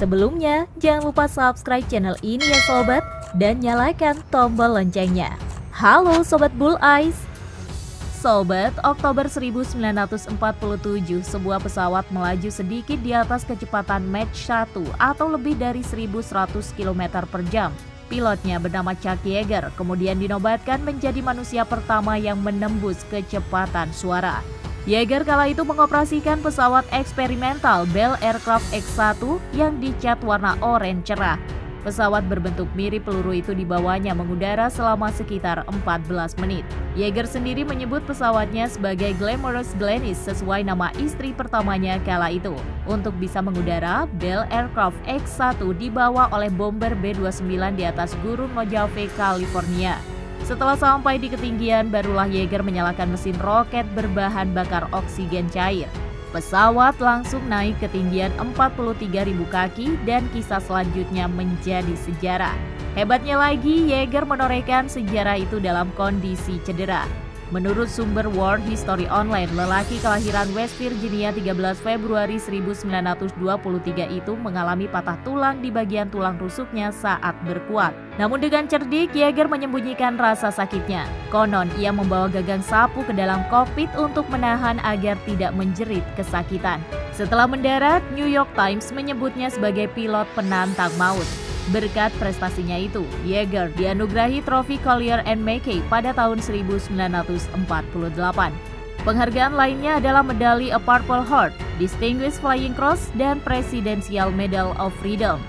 Sebelumnya, jangan lupa subscribe channel ini ya sobat, dan nyalakan tombol loncengnya. Halo Sobat Bull Eyes. Sobat, Oktober 1947, sebuah pesawat melaju sedikit di atas kecepatan Mach 1 atau lebih dari 1100 km per jam. Pilotnya bernama Chuck Yeager, kemudian dinobatkan menjadi manusia pertama yang menembus kecepatan suara. Yeager kala itu mengoperasikan pesawat eksperimental Bell Aircraft X-1 yang dicat warna oranye cerah. Pesawat berbentuk mirip peluru itu dibawanya mengudara selama sekitar 14 menit. Yeager sendiri menyebut pesawatnya sebagai Glamorous Glennis sesuai nama istri pertamanya kala itu. Untuk bisa mengudara, Bell Aircraft X-1 dibawa oleh bomber B-29 di atas gurun Mojave, California. Setelah sampai di ketinggian, barulah Yeager menyalakan mesin roket berbahan bakar oksigen cair. Pesawat langsung naik ketinggian 43.000 kaki dan kisah selanjutnya menjadi sejarah. Hebatnya lagi, Yeager menorehkan sejarah itu dalam kondisi cedera. Menurut sumber World History Online, lelaki kelahiran West Virginia 13 Februari 1923 itu mengalami patah tulang di bagian tulang rusuknya saat berkuat. Namun dengan cerdik, Yeager menyembunyikan rasa sakitnya. Konon, ia membawa gagang sapu ke dalam kokpit untuk menahan agar tidak menjerit kesakitan. Setelah mendarat, New York Times menyebutnya sebagai pilot penantang maut. Berkat prestasinya itu, Yeager dianugerahi trofi Collier and Mackay pada tahun 1948. Penghargaan lainnya adalah medali A Purple Heart, Distinguished Flying Cross, dan Presidential Medal of Freedom.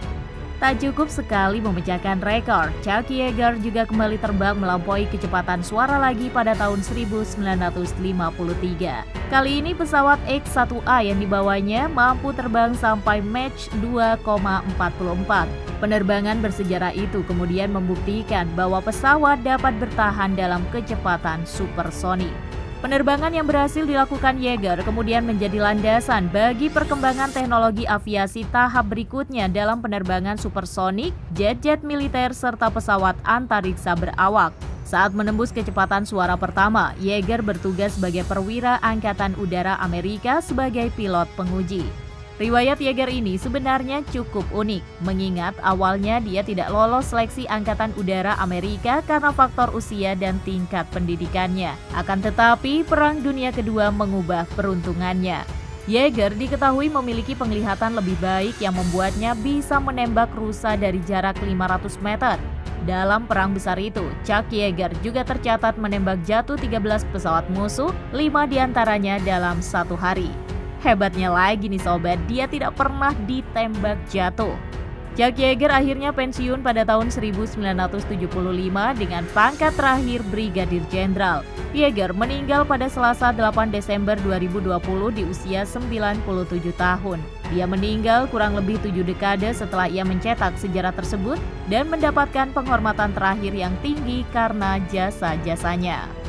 Tak cukup sekali memecahkan rekor, Chuck Yeager juga kembali terbang melampaui kecepatan suara lagi pada tahun 1953. Kali ini pesawat X-1A yang dibawanya mampu terbang sampai Mach 2,44. Penerbangan bersejarah itu kemudian membuktikan bahwa pesawat dapat bertahan dalam kecepatan supersonik. Penerbangan yang berhasil dilakukan Yeager kemudian menjadi landasan bagi perkembangan teknologi aviasi tahap berikutnya dalam penerbangan supersonik, jet-jet militer, serta pesawat antariksa berawak. Saat menembus kecepatan suara pertama, Yeager bertugas sebagai perwira Angkatan Udara Amerika sebagai pilot penguji. Riwayat Yeager ini sebenarnya cukup unik, mengingat awalnya dia tidak lolos seleksi Angkatan Udara Amerika karena faktor usia dan tingkat pendidikannya. Akan tetapi, Perang Dunia Kedua mengubah peruntungannya. Yeager diketahui memiliki penglihatan lebih baik yang membuatnya bisa menembak rusa dari jarak 500 meter. Dalam perang besar itu, Chuck Yeager juga tercatat menembak jatuh 13 pesawat musuh, 5 diantaranya dalam satu hari. Hebatnya lagi nih sobat, dia tidak pernah ditembak jatuh. Chuck Yeager akhirnya pensiun pada tahun 1975 dengan pangkat terakhir Brigadir Jenderal. Yeager meninggal pada Selasa 8 Desember 2020 di usia 97 tahun. Dia meninggal kurang lebih 7 dekade setelah ia mencetak sejarah tersebut dan mendapatkan penghormatan terakhir yang tinggi karena jasa-jasanya.